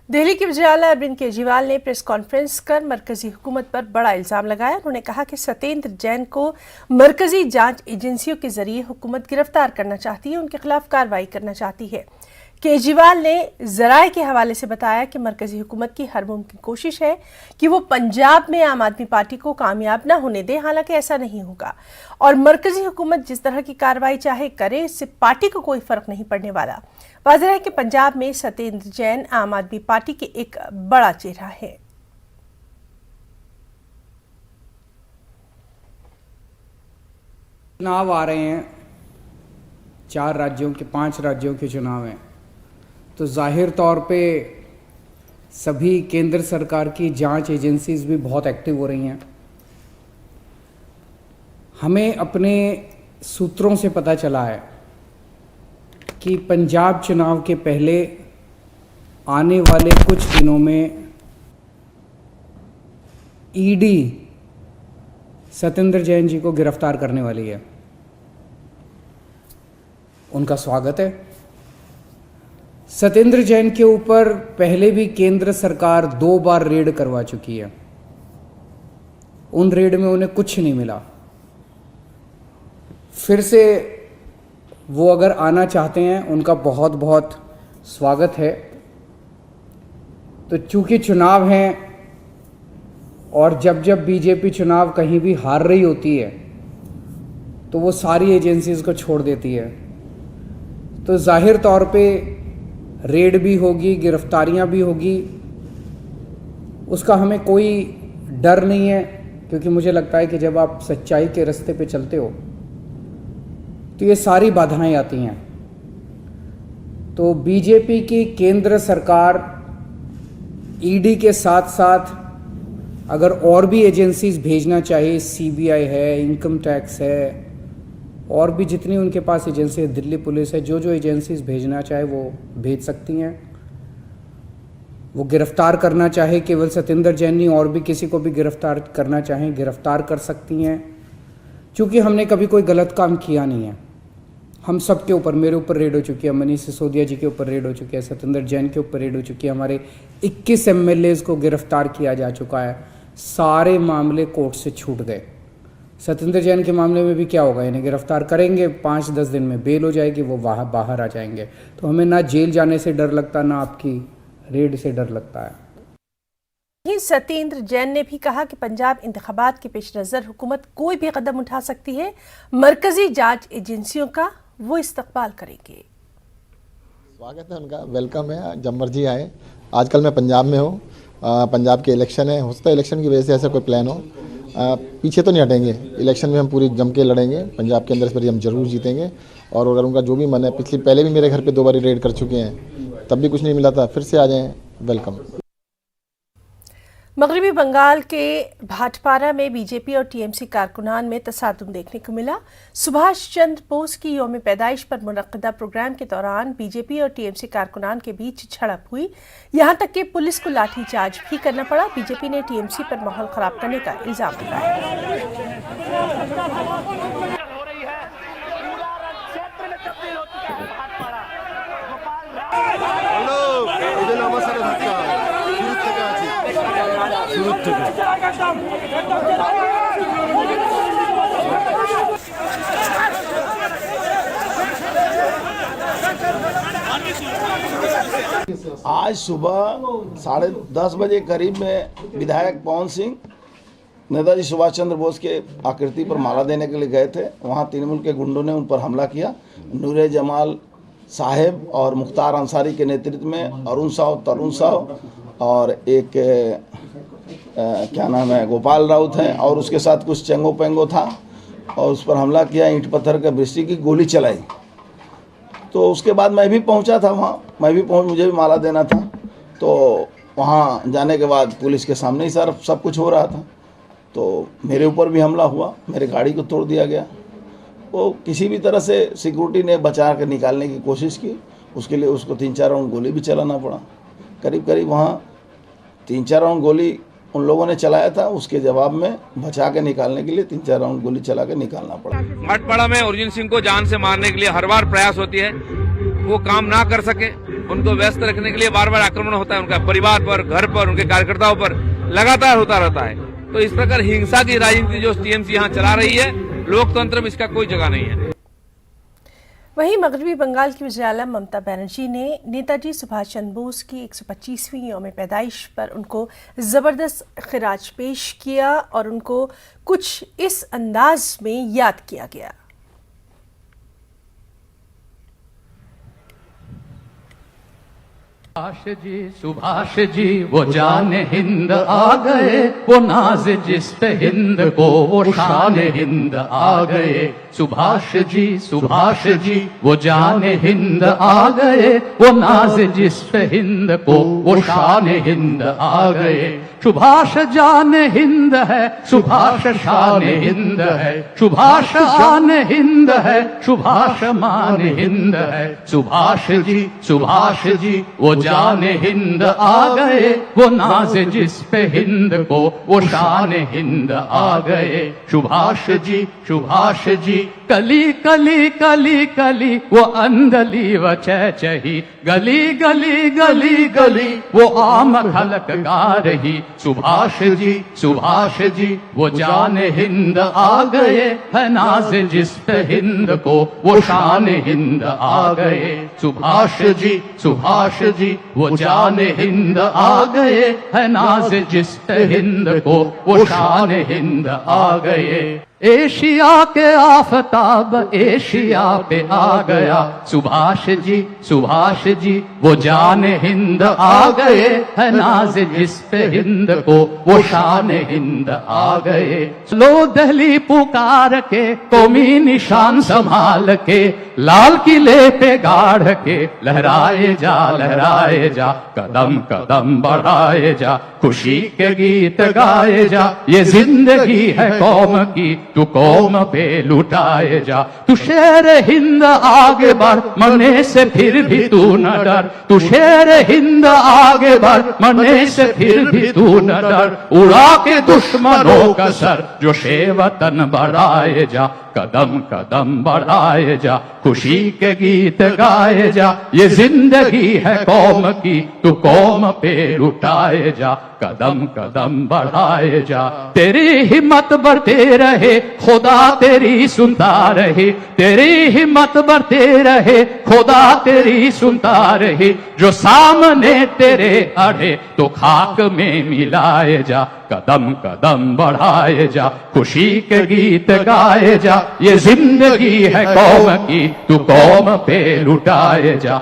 दिल्ली के वज़ीर-ए-आला अरविंद केजरीवाल ने press conference कर मरकजी हुकूमत पर बड़ा इल्जाम लगाया। उन्होंने कहा कि सत्येंद्र जैन को मरकजी जांच एजेंसियों के जरिए हुकूमत गिरफ्तार करना चाहती है, उनके खिलाफ कार्रवाई करना चाहती है। केजरीवाल ने ज़राए के हवाले से बताया कि मरकजी हुकूमत की हर मुमकिन कोशिश है कि वो पंजाब में आम आदमी पार्टी को कामयाब न होने दे, हालांकि ऐसा नहीं होगा और मरकजी हुकूमत जिस तरह की कार्रवाई चाहे करे, इससे पार्टी को कोई फर्क नहीं पड़ने वाला। वाज़ेह है कि पंजाब में सत्येंद्र जैन आम आदमी पार्टी के एक बड़ा चेहरा है। चुनाव आ रहे हैं, 5 राज्यों के चुनाव हैं, तो जाहिर तौर पे सभी केंद्र सरकार की जांच एजेंसीज भी बहुत एक्टिव हो रही हैं। हमें अपने सूत्रों से पता चला है कि पंजाब चुनाव के पहले आने वाले कुछ दिनों में ईडी सत्येंद्र जैन जी को गिरफ्तार करने वाली है। उनका स्वागत है। सत्येंद्र जैन के ऊपर पहले भी केंद्र सरकार 2 बार रेड करवा चुकी है। उन रेड में उन्हें कुछ नहीं मिला। फिर से वो अगर आना चाहते हैं, उनका बहुत बहुत स्वागत है। तो चूंकि चुनाव हैं और जब जब बीजेपी चुनाव कहीं भी हार रही होती है तो वो सारी एजेंसीज को छोड़ देती है, तो जाहिर तौर पे रेड भी होगी, गिरफ्तारियां भी होगी। उसका हमें कोई डर नहीं है, क्योंकि मुझे लगता है कि जब आप सच्चाई के रास्ते पे चलते हो तो ये सारी बाधाएं आती हैं। तो बीजेपी की केंद्र सरकार ईडी के साथ साथ अगर और भी एजेंसीज भेजना चाहे, सीबीआई है, इनकम टैक्स है, और भी जितनी उनके पास एजेंसी है, दिल्ली पुलिस है, जो एजेंसीज भेजना चाहे वो भेज सकती हैं। वो गिरफ्तार करना चाहे केवल सत्येंद्र जैन नहीं, और भी किसी को भी गिरफ्तार करना चाहें गिरफ्तार कर सकती हैं। क्योंकि हमने कभी कोई गलत काम किया नहीं है। हम सब के ऊपर, मेरे ऊपर रेड हो चुकी है, मनीष सिसोदिया जी के ऊपर रेड हो चुकी है, सत्येंद्र जैन के ऊपर रेड हो चुकी है, हमारे 21 एमएलएज को गिरफ्तार किया जा चुका है। सारे मामले कोर्ट से छूट गए। सत्येंद्र जैन के मामले में भी क्या होगा, इन्हें गिरफ्तार करेंगे, 5-10 दिन में बेल हो जाएगी, वो बाहर आ जाएंगे। तो हमें ना जेल जाने से डर लगता, ना आपकी रेड से डर लगता है। सत्येंद्र जैन ने भी कहा कि पंजाब इंतखाबात के पेश नज़र हुकूमत कोई भी कदम उठा सकती है, मरकजी जांच एजेंसियों का वो इस्तकबाल करेंगे। स्वागत है उनका, वेलकम है, जब मर्जी आए। आजकल मैं पंजाब में हूँ, पंजाब के इलेक्शन है, हो सकता है इलेक्शन की वजह से ऐसा कोई प्लान हो। पीछे तो नहीं हटेंगे, इलेक्शन में हम पूरी जम के लड़ेंगे। पंजाब के अंदर इस बार हम जरूर जीतेंगे। और अगर उनका जो भी मन है, पहले भी मेरे घर पे 2 बार रेड कर चुके हैं, तब भी कुछ नहीं मिला था, फिर से आ जाएं, वेलकम। मगरबी बंगाल के भाटपारा में बीजेपी और टीएमसी कारकुनान में तसादुम देखने को मिला। सुभाष चंद्र बोस की यौम पैदाइश पर मुनक्किदा प्रोग्राम के दौरान बीजेपी और टीएमसी कारकुनान के बीच झड़प हुई, यहां तक कि पुलिस को लाठीचार्ज भी करना पड़ा। बीजेपी ने टीएमसी पर माहौल खराब करने का इल्जाम लगाया। आज सुबह 10:30 बजे करीब में विधायक पवन सिंह नेताजी सुभाष चंद्र बोस के आकृति पर माला देने के लिए गए थे। वहां तृणमूल के गुंडों ने उन पर हमला किया। नूरे जमाल साहेब और मुख्तार अंसारी के नेतृत्व में अरुण साव, तरुण साव और एक क्या नाम है, गोपाल राउत है, और उसके साथ कुछ चेंगो पेंगो था, और उस पर हमला किया, ईंट पत्थर के बृष्टि की गोली चलाई। तो उसके बाद मैं भी पहुंचा था वहाँ, मुझे भी माला देना था। तो वहाँ जाने के बाद पुलिस के सामने ही सब कुछ हो रहा था, तो मेरे ऊपर भी हमला हुआ, मेरे गाड़ी को तोड़ दिया गया। वो किसी भी तरह से सिक्योरिटी ने बचा कर निकालने की कोशिश की, उसके लिए उसको 3-4 राउंड गोली भी चलाना पड़ा। करीब वहाँ 3-4 राउंड गोली उन लोगों ने चलाया था, उसके जवाब में बचा के निकालने के लिए 3-4 राउंड गोली चला के निकालना पड़ा। भाटपाड़ा में अर्जुन सिंह को जान से मारने के लिए हर बार प्रयास होती है, वो काम ना कर सके। उनको व्यस्त रखने के लिए बार बार आक्रमण होता है, उनका परिवार पर, घर पर, उनके कार्यकर्ताओं पर लगातार होता रहता है। तो इस प्रकार हिंसा की राजनीति जो टीएमसी यहाँ चला रही है, लोकतंत्र में इसका कोई जगह नहीं है। वहीं मगरबी बंगाल की वज़ीर आला ममता बनर्जी ने नेताजी सुभाष चंद्र बोस की 125वीं यौम पैदाइश पर उनको ज़बरदस्त खिराज पेश किया और उनको कुछ इस अंदाज में याद किया गया। सुभाष जी वो जान हिंद आ गए, वो नाज जिस पे हिंद को वो शान हिंद आ गए। सुभाष जी वो जान हिंद आ गए, वो नाज जिस पे हिंद को वो शान हिंद आ गए। सुभाष जान हिंद है, सुभाष शान हिंद है, सुभाष आन हिंद है, सुभाष मान हिंद है। सुभाष जी वो जान हिंद आ गए, वो नाज जिस पे हिंद को वो शान हिंद आ गए। सुभाष जी कली कली कली कली वो अंदली व चहचही, गली गली गली गली वो आम खलक गा रही। सुभाष जी वो जान हिंद आ गए, है नाज जिस पे हिंद को वो शान हिंद आ गए। सुभाष जी वो जान हिंद आ गए, है नाज जिस पे हिंद को वो शान हिंद आ गए। एशिया के आफताब एशिया पे आ गया। सुभाष जी वो जान हिंद आ गए, है नाज जिस पे हिंद को वो शान हिंद आ गए। लो दहली पुकार के कौमी निशान संभाल के, लाल किले पे गाड़ के लहराए जा, कदम कदम बढ़ाए जा, खुशी के गीत गाए जा। ये जिंदगी है कौम की, तू कौम पे लुटाए जा। तू शेर हिंद आगे बढ़, मरने से फिर भी तू न डर। तू शेर हिंद आगे बढ़, मरने से फिर भी तू न डर। उड़ा के दुश्मनों का सर, जो शे वतन बढ़ाए जा, कदम कदम बढ़ाए जा, खुशी के गीत गाए जा। ये जिंदगी है कौम की, तू कौम पे लुटाए जा, कदम कदम बढ़ाए जा। तेरी हिम्मत बढ़ते रहे, खुदा तेरी सुनता रहे। तेरी हिम्मत बढ़ते रहे, खुदा तेरी सुनता रहे। जो सामने तेरे अड़े, तो खाक में मिलाए जा, कदम कदम बढ़ाए जा, खुशी के गीत गाए जा। ये जिंदगी है कौम की, तू कौम पे लुटाए जा।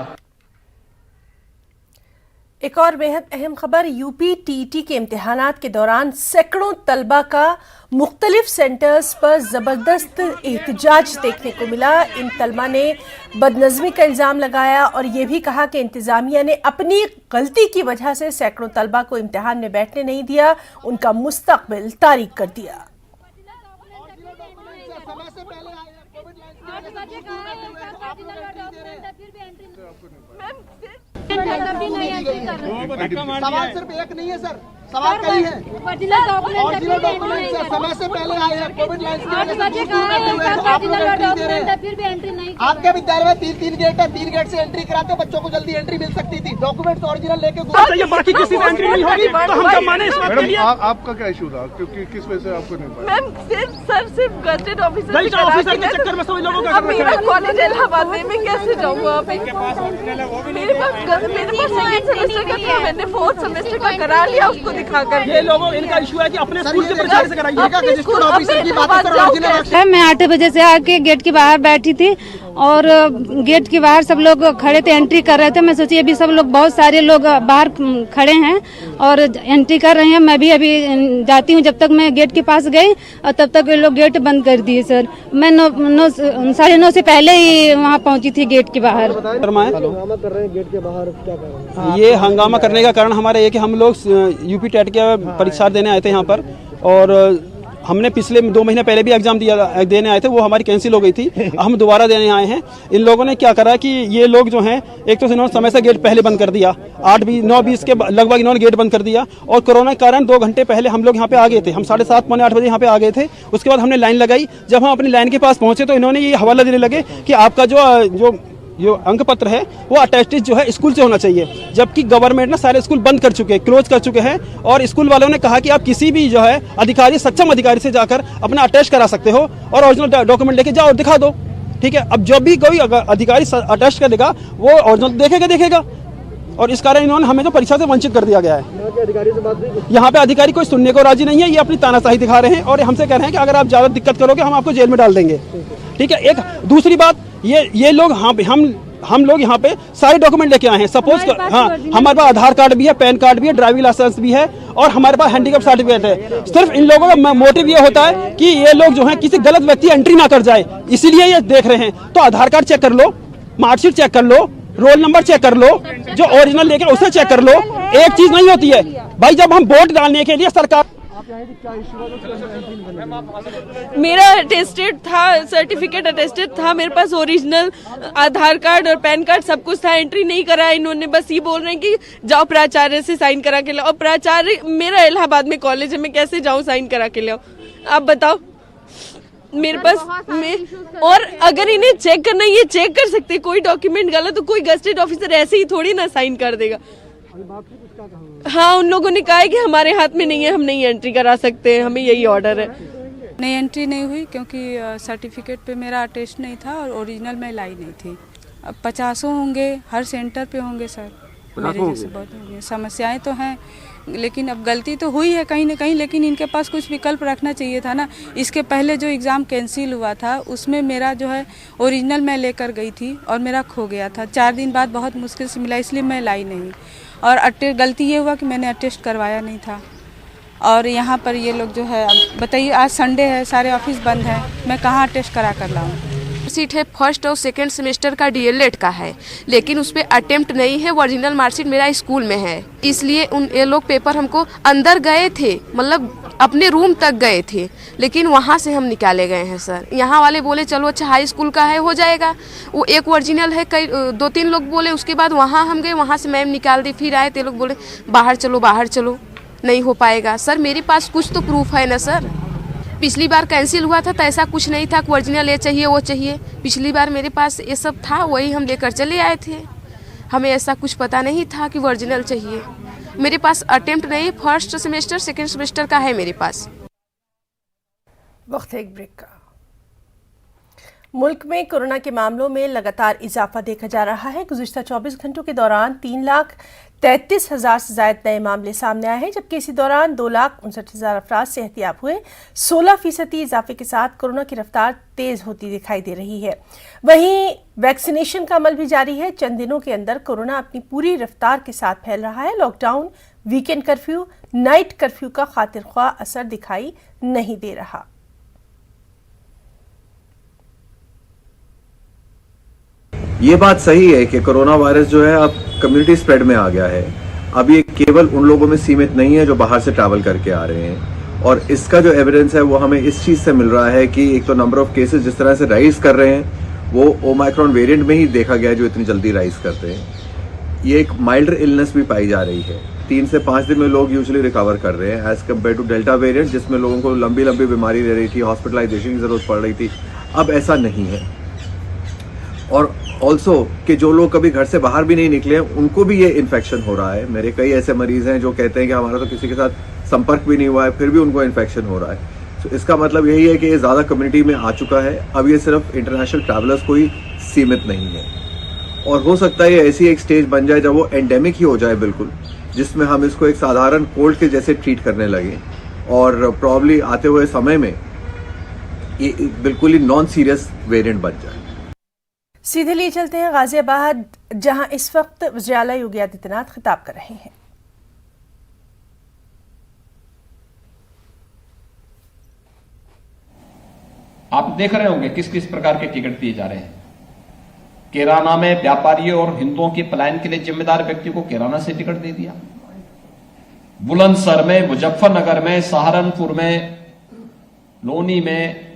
एक और बेहद अहम खबर, यूपी टीटी के इम्तिहानात के दौरान सैकड़ों तलबा का मुख्तलिफ सेंटर्स पर ज़बरदस्त एहतजाज देखने को मिला। इन तलबा ने बदनज़मी का इल्ज़ाम लगाया और ये भी कहा कि इंतज़ामिया ने अपनी गलती की वजह से सैकड़ों तलबा को इम्तिहान में बैठने नहीं दिया, उनका मुस्तकबिल तारीक कर दिया। सवाल सिर्फ एक नहीं है सर, सवाल कई है। ओरिजिनल डॉक्यूमेंट सर, समय से पहले आए हैं, कोविड लाइन की वजह से फिर भी एंट्री नहीं। आपके विद्यालय में 3 गेट है, 3 गेट से एंट्री कराते बच्चों को जल्दी एंट्री मिल सकती थी। डॉक्यूमेंट्स ओरिजिनल लेके बाकी किसी से एंट्री नहीं होगी तो हम क्या माने इस बात के लिए? आपका क्या इशू था, क्योंकि किस वजह से आपको नहीं पाया? मैम सिर्फ गजेट ऑफिसर के चक्कर में सभी लोगों का मेरा कॉलेज इलाहाबाद में मैं कैसे जाऊंगा? मेरे पास सेकंड सेमेस्टर का था, मैंने 4th सेमेस्टर का करा लिया उसको दिखाकर। ये लोगों इनका इशू है कि अपने स्कूल के प्रचार से कराइएगा। रजिस्टर्ड ऑफिसर की बात करो। मैं 8 बजे से आके गेट के बाहर बैठी थी और गेट के बाहर सब लोग खड़े थे, एंट्री कर रहे थे। मैं सोची अभी सब लोग, बहुत सारे लोग बाहर खड़े हैं और एंट्री कर रहे हैं, मैं भी अभी जाती हूँ। जब तक मैं गेट के पास गई और तब तक ये लोग गेट बंद कर दिए सर। मैं 9:30 से पहले ही वहाँ पहुँची थी गेट के बाहर। हंगामा कर रहे हैं गेट के बाहर, क्या कर रहे हैं? ये हंगामा करने का कारण हमारा ये कि हम लोग यूपी टेट की परीक्षा देने आए थे यहाँ पर, और हमने पिछले 2 महीने पहले भी एग्जाम देने आए थे, वो हमारी कैंसिल हो गई थी। हम दोबारा देने आए हैं। इन लोगों ने क्या करा कि ये लोग जो हैं, एक तो इन्होंने समय से गेट पहले बंद कर दिया, 9:20 के लगभग इन्होंने गेट बंद कर दिया। और कोरोना के कारण 2 घंटे पहले हम लोग यहाँ पे आ गए थे। हम 7:30 पौने 8 बजे यहाँ पे आ गए थे। उसके बाद हमने लाइन लगाई। जब हम अपनी लाइन के पास पहुंचे तो इन्होंने ये हवाला देने लगे कि आपका जो जो अंक पत्र है वो अटेस्टेड जो है स्कूल से होना चाहिए, जबकि गवर्नमेंट ना सारे स्कूल बंद कर चुके हैं, क्लोज कर चुके हैं। और स्कूल वालों ने कहा कि आप किसी भी जो है अधिकारी, सक्षम अधिकारी से जाकर अपना अटेस्ट करा सकते हो और ओरिजिनल डॉक्यूमेंट लेके जाओ और दिखा दो। ठीक है, अब जब भी कोई अधिकारी अटेस्ट करेगा वो ओरिजिनल देखेगा और इस कारण इन्होंने हमें जो परीक्षा से वंचित कर दिया गया है। यहाँ पे अधिकारी कोई सुनने को राजी नहीं है, ये अपनी तानाशाही दिखा रहे हैं और हमसे कह रहे हैं कि अगर आप ज्यादा दिक्कत करोगे हम आपको जेल में डाल देंगे। ठीक है, एक दूसरी बात, ये लोग हम लोग यहाँ पे सारे डॉक्यूमेंट लेके आए हैं। सपोज हमारे पास आधार कार्ड भी है, पैन कार्ड भी है, ड्राइविंग लाइसेंस भी है और हमारे पास हैंडीकैप सर्टिफिकेट है। सिर्फ इन लोगों का मोटिव ये होता है कि ये लोग जो है किसी गलत व्यक्ति एंट्री ना कर जाए, इसीलिए ये देख रहे हैं। तो आधार कार्ड चेक कर लो, मार्कशीट चेक कर लो, रोल नंबर चेक कर लो, जो ओरिजिनल लेके उसे चेक कर लो। एक चीज नहीं होती है भाई, जब हम वोट डालने के लिए सरकार, मेरा अटेस्टेड था, सर्टिफिकेट अटेस्टेड था, मेरे पास ओरिजिनल आधार कार्ड और पैन कार्ड सब कुछ था। एंट्री नहीं करा इन्होंने, बस ये बोल रहे हैं कि जाओ प्राचार्य से साइन करा के लाओ। और प्राचार्य मेरा इलाहाबाद में कॉलेज है, मैं कैसे जाऊं साइन करा के लाओ, आप बताओ। मेरे पास और अगर इन्हें चेक करना, ये चेक कर सकते, कोई डॉक्यूमेंट गलत तो कोई गजेटेड ऑफिसर ऐसे ही थोड़ी ना साइन कर देगा। हाँ, उन लोगों ने कहा है कि हमारे हाथ में नहीं है, हम नहीं एंट्री करा सकते, हमें यही ऑर्डर है। नहीं, एंट्री नहीं हुई क्योंकि सर्टिफिकेट पे मेरा अटेस्ट नहीं था और ओरिजिनल मैं लाई नहीं थी। अब 50 होंगे, हर सेंटर पे होंगे सर, मेरे जैसे बहुत होंगे। समस्याएं तो हैं, लेकिन अब गलती तो हुई है कहीं ना कहीं, लेकिन इनके पास कुछ विकल्प रखना चाहिए था ना। इसके पहले जो एग्ज़ाम कैंसिल हुआ था उसमें मेरा जो है ओरिजिनल मैं लेकर गई थी और मेरा खो गया था। 4 दिन बाद बहुत मुश्किल से मिला, इसलिए मैं लाई नहीं। और गलती ये हुआ कि मैंने अटेस्ट करवाया नहीं था। और यहाँ पर ये लोग जो है, अब बताइए, आज संडे है, सारे ऑफिस बंद हैं, मैं कहाँ अटेस्ट करा कर लाऊँ। सीट है फर्स्ट और सेकंड सेमेस्टर का डीएलएड का है, लेकिन उस पर अटेम्प्ट नहीं है। ओरिजिनल मार्कशीट मेरा स्कूल में है, इसलिए ये लोग पेपर हमको अंदर गए थे, मतलब अपने रूम तक गए थे, लेकिन वहाँ से हम निकाले गए हैं सर। यहाँ वाले बोले चलो अच्छा हाई स्कूल का है, हो जाएगा। वो एक ओरिजिनल है, कई 2-3 लोग बोले। उसके बाद वहाँ हम गए, वहाँ से मैम निकाल दी, फिर आए, ते लोग बोले बाहर चलो, नहीं हो पाएगा। सर मेरे पास कुछ तो प्रूफ है ना सर। पिछली बार कैंसिल हुआ था तो ऐसा कुछ नहीं था कि ओरिजिनल ये चाहिए वो चाहिए। पिछली बार मेरे पास ये सब था, वही हम लेकर चले आए थे। हमें ऐसा कुछ पता नहीं था कि ओरिजिनल चाहिए। मेरे पास अटेम्प्ट नहीं, फर्स्ट सेमेस्टर सेकंड सेमेस्टर का है मेरे पास। वक्त है एक ब्रेक का। मुल्क में कोरोना के मामलों में लगातार इजाफा देखा जा रहा है। गुज़िश्ता 24 घंटों के दौरान 3,33,000 से ज़ायद नए मामले सामने आए हैं, जबकि इसी दौरान 2,59,000 अफराद सेहतियाब हुए। 16% इजाफे के साथ कोरोना की रफ्तार तेज़ होती दिखाई दे रही है। वहीं वैक्सीनेशन का अमल भी जारी है। चंद दिनों के अंदर कोरोना अपनी पूरी रफ्तार के साथ फैल रहा है। Lockdown, weekend curfew, night curfew का खातिर ख्वाह असर दिखाई नहीं दे रहा। ये बात सही है कि कोरोना वायरस जो है अब कम्युनिटी स्प्रेड में आ गया है। अब ये केवल उन लोगों में सीमित नहीं है जो बाहर से ट्रैवल करके आ रहे हैं, और इसका जो एविडेंस है वो हमें इस चीज से मिल रहा है कि एक तो नंबर ऑफ केसेस जिस तरह से राइज कर रहे हैं वो ओमाइक्रॉन वेरिएंट में ही देखा गया है जो इतनी जल्दी राइज करते हैं। ये एक माइल्डर इलनेस भी पाई जा रही है। 3 से 5 दिन में लोग यूजुअली रिकवर कर रहे हैं as compared to delta variant, जिसमें लोगों को लंबी लंबी बीमारी रह रही थी, हॉस्पिटलाइजेशन की जरूरत पड़ रही थी। अब ऐसा नहीं है। और ऑल्सो कि जो लोग कभी घर से बाहर भी नहीं निकले उनको भी ये इन्फेक्शन हो रहा है। मेरे कई ऐसे मरीज हैं जो कहते हैं कि हमारा तो किसी के साथ संपर्क भी नहीं हुआ है, फिर भी उनको इन्फेक्शन हो रहा है। तो इसका मतलब यही है कि ये ज़्यादा कम्युनिटी में आ चुका है। अब ये सिर्फ इंटरनेशनल ट्रैवलर्स को ही सीमित नहीं है, और हो सकता है ये ऐसी एक स्टेज बन जाए जब वो एंडेमिक ही हो जाए बिल्कुल, जिसमें हम इसको एक साधारण कोल्ड के जैसे ट्रीट करने लगे, और प्रॉब्ली आते हुए समय में ये बिल्कुल ही नॉन सीरियस वेरिएंट बन जाए। सीधे लिए चलते हैं गाजियाबाद, जहां इस वक्त वज़ीर आला योगी आदित्यनाथ खिताब कर रहे हैं। आप देख रहे होंगे किस किस प्रकार के टिकट दिए जा रहे हैं। किराना में व्यापारियों और हिंदुओं के पलायन के लिए जिम्मेदार व्यक्ति को किराना से टिकट दे दिया। बुलंदशहर में, मुजफ्फरनगर में, सहारनपुर में, लोनी में,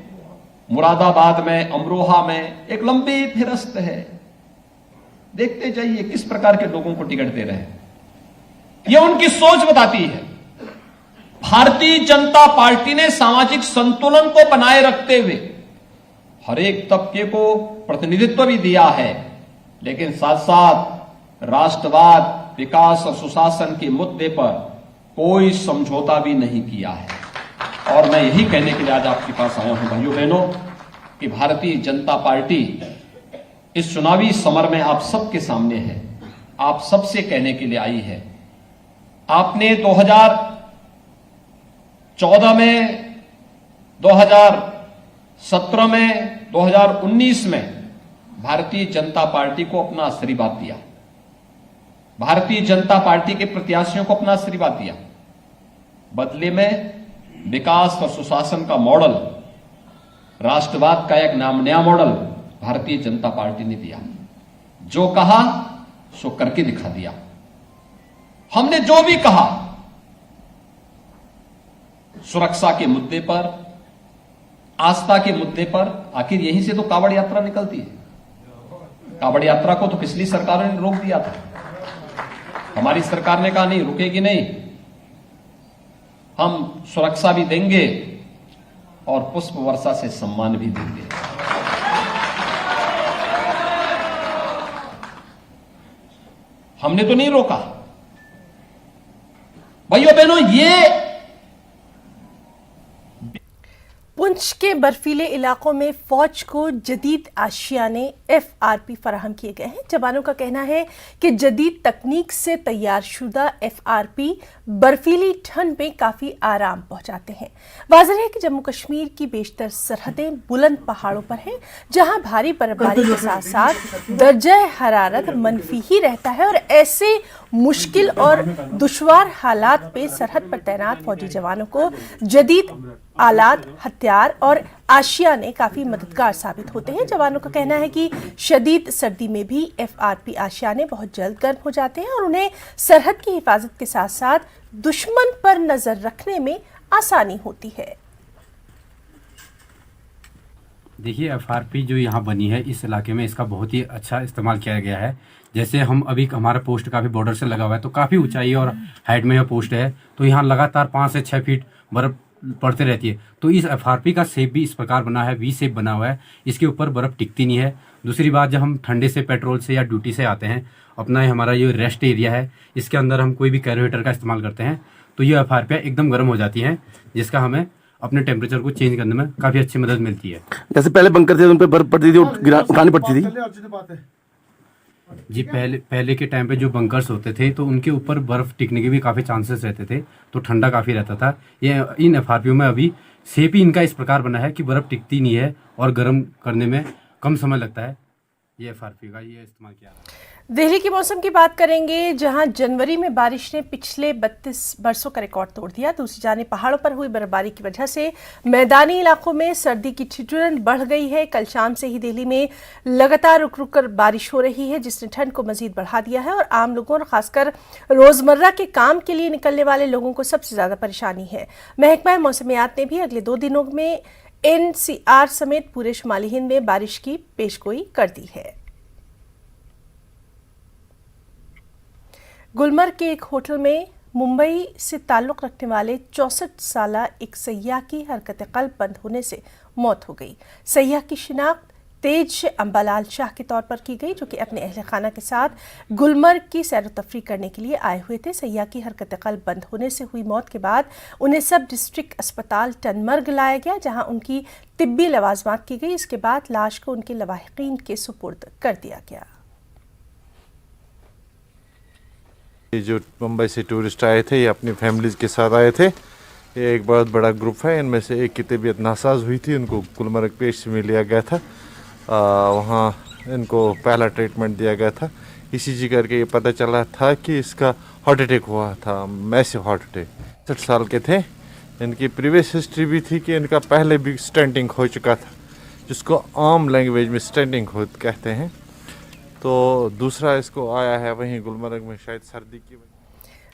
मुरादाबाद में, अमरोहा में एक लंबी फिरस्त है। देखते जाइए किस प्रकार के लोगों को टिकट दे रहे हैं। यह उनकी सोच बताती है। भारतीय जनता पार्टी ने सामाजिक संतुलन को बनाए रखते हुए हर एक तबके को प्रतिनिधित्व भी दिया है। लेकिन साथ साथ राष्ट्रवाद, विकास और सुशासन के मुद्दे पर कोई समझौता भी नहीं किया है। और मैं यही कहने के लिए आज आपके पास आया हूं भाइयों बहनों कि भारतीय जनता पार्टी इस चुनावी समर में आप सबके सामने है, आप सबसे कहने के लिए आई है। आपने 2014 में, 2017 में, 2019 में भारतीय जनता पार्टी को अपना आशीर्वाद दिया, भारतीय जनता पार्टी के प्रत्याशियों को अपना आशीर्वाद दिया। बदले में विकास और सुशासन का मॉडल, राष्ट्रवाद का एक नया मॉडल भारतीय जनता पार्टी ने दिया। जो कहा सो करके दिखा दिया। हमने जो भी कहा सुरक्षा के मुद्दे पर, आस्था के मुद्दे पर, आखिर यहीं से तो कांवड़ यात्रा निकलती है। कांवड़ यात्रा को तो पिछली सरकारों ने रोक दिया था, हमारी सरकार ने कहा नहीं, रुकेगी नहीं, हम सुरक्षा भी देंगे और पुष्प वर्षा से सम्मान भी देंगे। हमने तो नहीं रोका। भाइयों बहनों, ये पुंछ के बर्फीले इलाकों में फौज को जदीद आशियाने FRP फराहम किए गए हैं। जवानों का कहना है कि जदीद तकनीक से तैयार शुदा FRP बर्फीली ठंड में काफी आराम पहुंचाते हैं। वाज़ेह है कि जम्मू कश्मीर की बेशतर सरहदें बुलंद पहाड़ों पर हैं, जहां भारी बर्फबारी के साथ साथ दर्जा हरारत मनफी ही रहता है और ऐसे मुश्किल और दुश्वार हालात पे सरहद पर तैनात फौजी जवानों को जदीद आलात, हथियार और आशियाने काफी मददगार साबित होते हैं। जवानों का कहना है कि शदीद सर्दी में भी FRP आशियाने बहुत जल्द गर्म हो जाते हैं और उन्हें सरहद की हिफाजत के साथ साथ दुश्मन पर नजर रखने में आसानी होती है। देखिए, FRP जो यहाँ बनी है इस इलाके में, इसका बहुत ही अच्छा इस्तेमाल किया गया है। जैसे हम अभी, हमारा पोस्ट काफी बॉर्डर से लगा हुआ है, तो काफी ऊंचाई और हाइट में यह पोस्ट है, तो यहाँ लगातार 5 से 6 फीट बर्फ पड़ती रहती है। तो इस FRP का शेप भी इस प्रकार बना है, V शेप बना हुआ है, इसके ऊपर बर्फ टिकती नहीं है। दूसरी बात, जब हम ठंडे से पेट्रोल से या ड्यूटी से आते हैं, अपना हमारा ये रेस्ट एरिया है, इसके अंदर हम कोई भी कैलकुलेटर का इस्तेमाल करते हैं, तो ये FRP एकदम गर्म हो जाती हैं, जिसका हमें अपने टेम्परेचर को चेंज करने में काफी अच्छी मदद मिलती है। जैसे पहले बंकर थे, उन पर बर्फ पड़ती थी, उठानी पड़ती थी। जी, पहले के टाइम पे जो बंकर्स होते थे तो उनके ऊपर बर्फ टिकने के भी काफी चांसेस रहते थे, तो ठंडा काफी रहता था। ये इन FRP में अभी शेप ही इनका इस प्रकार बना है कि बर्फ टिकती नहीं है और गर्म करने में कम समय लगता है। ये FRP का ये इस्तेमाल किया। दिल्ली के मौसम की बात करेंगे, जहां जनवरी में बारिश ने पिछले 32 बरसों का रिकॉर्ड तोड़ दिया। दूसरी जानिब पहाड़ों पर हुई बर्फबारी की वजह से मैदानी इलाकों में सर्दी की ठिठुरन बढ़ गई है। कल शाम से ही दिल्ली में लगातार रुक रुक कर बारिश हो रही है, जिसने ठंड को मजीद बढ़ा दिया है और आम लोगों और खासकर रोजमर्रा के काम के लिए निकलने वाले लोगों को सबसे ज्यादा परेशानी है। महकमा मौसमियात ने भी अगले 2 दिनों में NCR समेत पूरे शुमाली हिंद में बारिश की पेशगोई कर दी है। गुलमर्ग के एक होटल में मुंबई से ताल्लुक़ रखने वाले 64 साला एक सैयाह की हरकत क़ल्ब बंद होने से मौत हो गई। सैयाह की शिनाख्त तेज अंबालाल शाह के तौर पर की गई, जो कि अपने अहल खाना के साथ गुलमर्ग की सैर तफरी करने के लिए आए हुए थे। सैयाह की हरकत क़ल्ब बंद होने से हुई मौत के बाद उन्हें सब डिस्ट्रिक्ट अस्पताल टनमर्ग लाया गया, जहां उनकी तिब्बी लवाजमात की गई। इसके बाद लाश को उनके लवाहिकीन के सुपुर्द कर दिया गया। ये जो मुंबई से टूरिस्ट आए थे, ये अपनी फैमिलीज के साथ आए थे। ये एक बहुत बड़ा ग्रुप है, इनमें से एक की तबीयत नासाज हुई थी, उनको गुलमर्ग पेश में लिया गया था। वहाँ इनको पहला ट्रीटमेंट दिया गया था। ECG करके ये पता चला था कि इसका हार्ट अटैक हुआ था, मैसिव हार्ट अटैक। 60 साल के थे। इनकी प्रीवियस हिस्ट्री भी थी कि इनका पहले भी स्टेंटिंग हो चुका था, जिसको आम लैंग्वेज में स्टेंटिंग कहते हैं। तो दूसरा इसको आया है वहीं गुलमर्ग में, शायद सर्दी की वजह।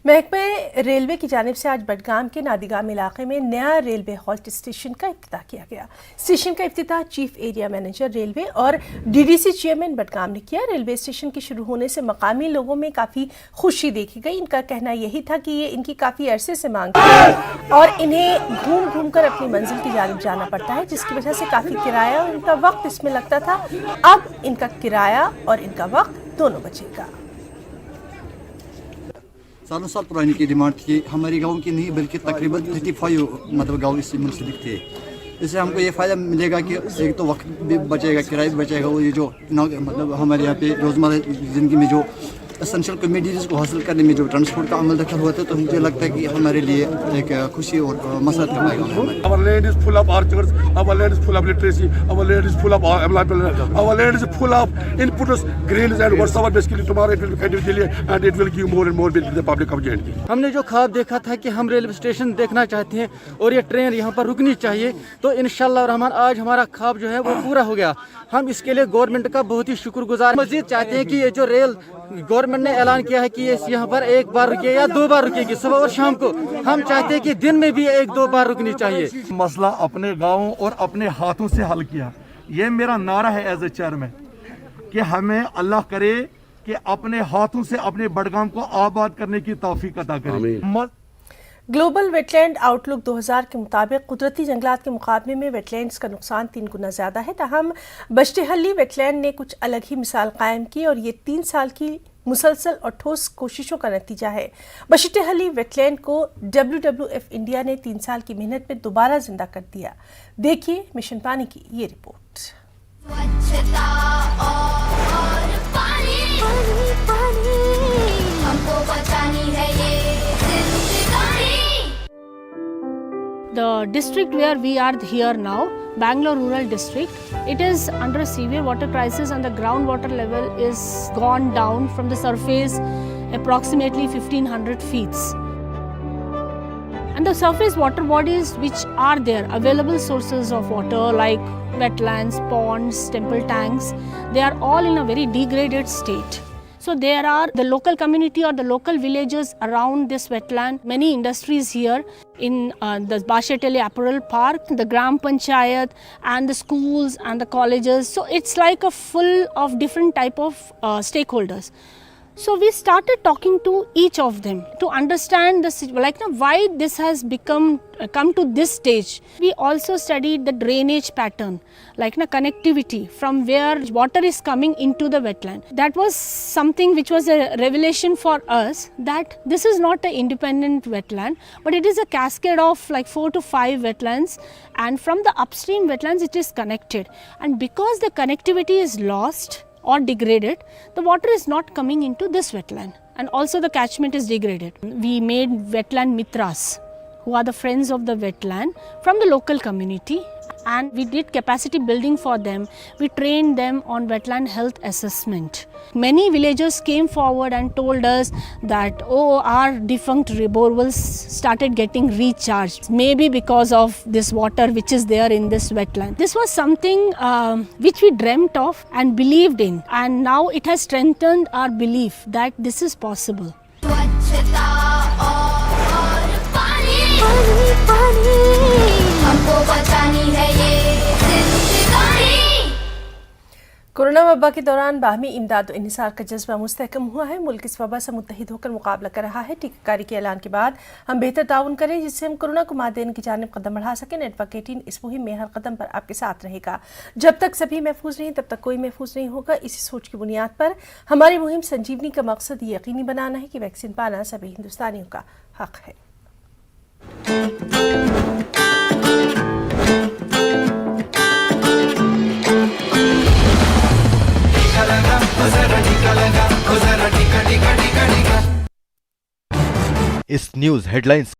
महकमे रेलवे की जानिब से आज बडगाम के नादिगाम इलाके में नया रेलवे हॉल्ट स्टेशन का इफ्तिताह किया गया। स्टेशन का इफ्तिताह चीफ एरिया मैनेजर रेलवे और डीडीसी चेयरमैन बडगाम ने किया। रेलवे स्टेशन के शुरू होने से मकामी लोगों में काफ़ी खुशी देखी गई। इनका कहना यही था कि ये इनकी काफ़ी अरसे से मांग थी और इन्हें घूम घूम कर अपनी मंजिल की जानिब जाना पड़ता है, जिसकी वजह से काफ़ी किराया और इनका वक्त इसमें लगता था। अब इनका किराया और इनका वक्त दोनों बचेगा। सालों साल पुरानी की डिमांड थी, हमारे गांव की नहीं बल्कि तकरीबन 35 मतलब गांव इससे मुंसलिक थे। इससे हमको ये फ़ायदा मिलेगा कि एक तो वक्त भी बचेगा, किराया भी बचेगा और ये जो मतलब हमारे यहाँ पे रोज़मर्रा ज़िंदगी में जो एसेंशियल कमोडिटीज़ को हासिल करने में जो ट्रांसपोर्ट का अमल दखल होता है, तो मुझे लगता है कि हमारे लिए एक खुशी और मसरत कमाएगा। Our land is full of orchards, our land is full of literacy, our land is full of our land is full of inputs, greens and whatsoever. Basically tomorrow it will be continually and it will give more and more benefit to the public of JNK. हमने जो ख्वाब देखा था कि हम railway station देखना चाहते हैं और ये ट्रेन यहाँ पर रुकनी चाहिए, तो इंशाअल्लाह रहमान आज हमारा ख्वाब जो है वो पूरा हो गया। हम इसके लिए गवर्नमेंट का बहुत ही शुक्रगुजार। मजीद चाहते हैं कि ये जो रेल गवर्नमेंट ने ऐलान किया है कि ये यहाँ पर एक बार रुके या 2 बार रुकेगी, सुबह और शाम को। हम चाहते हैं कि दिन में भी 1-2 बार रुकनी चाहिए। मसला अपने गाँव और अपने हाथों से हल किया, ये मेरा नारा है एज ए चेयरमैन कि हमें अल्लाह करे कि अपने हाथों से अपने बडगाम को आबाद करने की तौफीक अता करे। ग्लोबल वेटलैंड आउटलुक 2000 के मुताबिक कुदरती जंगलात के मुकाबले में वेटलैंड्स का नुकसान 3 गुना ज़्यादा है। ताहम बश्तेहल्ली वेटलैंड ने कुछ अलग ही मिसाल कायम की और ये 3 साल की मुसलसल और ठोस कोशिशों का नतीजा है। बश्तेहल्ली वेटलैंड को WWF इंडिया ने 3 साल की मेहनत में दोबारा जिंदा कर दिया। देखिए मिशन पानी की ये रिपोर्ट। स्वच्छता और पानी, पानी, पानी, हमको बचानी है ये जिंदगानी। The district where we are here now, Bangalore Rural District, it is under a severe water crisis and the groundwater level is gone down from the surface approximately 1500 feet. And the surface water bodies which are there, available sources of water like wetlands, ponds, temple tanks, they are all in a very degraded state. So there are the local community or the local villages around this wetland, many industries here in the Basheteli Apparel Park, the Gram Panchayat and the schools and the colleges. So it's like a full of different type of stakeholders. So we started talking to each of them to understand why this has come to this stage. We also studied the drainage pattern, connectivity from where water is coming into the wetland. That was something which was a revelation for us, that this is not an independent wetland, but it is a cascade of 4 to 5 wetlands, and from the upstream wetlands it is connected. And because the connectivity is lost or degraded, the water is not coming into this wetland, and also the catchment is degraded. We made wetland mitras, who are the friends of the wetland from the local community, and we did capacity building for them. We trained them on wetland health assessment. Many villagers came forward and told us that, our defunct borewells started getting recharged, maybe because of this water which is there in this wetland. This was something which we dreamt of and believed in, and now it has strengthened our belief that this is possible. स्वच्छता और पानी, पानी, पानी, हमको बचानी है ये जिंदगानी। कोरोना वबा के दौरान बाहमी इमदाद और इन्हिसार का जज्बा मुस्तहकम हुआ है। मुल्क इस वबा से मुत्तहिद होकर मुकाबला कर रहा है। टीकाकारी के ऐलान के बाद हम बेहतर ताउन करें, जिससे हम कोरोना को मात देने की जानिब कदम बढ़ा सकें। नेटवर्क 18 इस मुहिम में हर कदम पर आपके साथ रहेगा। जब तक सभी महफूज रहें, तब तक कोई महफूज नहीं होगा। इसी सोच की बुनियाद पर हमारी मुहिम संजीवनी का मकसद ये यकीनी बनाना है कि वैक्सीन पाना सभी हिंदुस्तानियों का हक है। इस न्यूज हेडलाइंस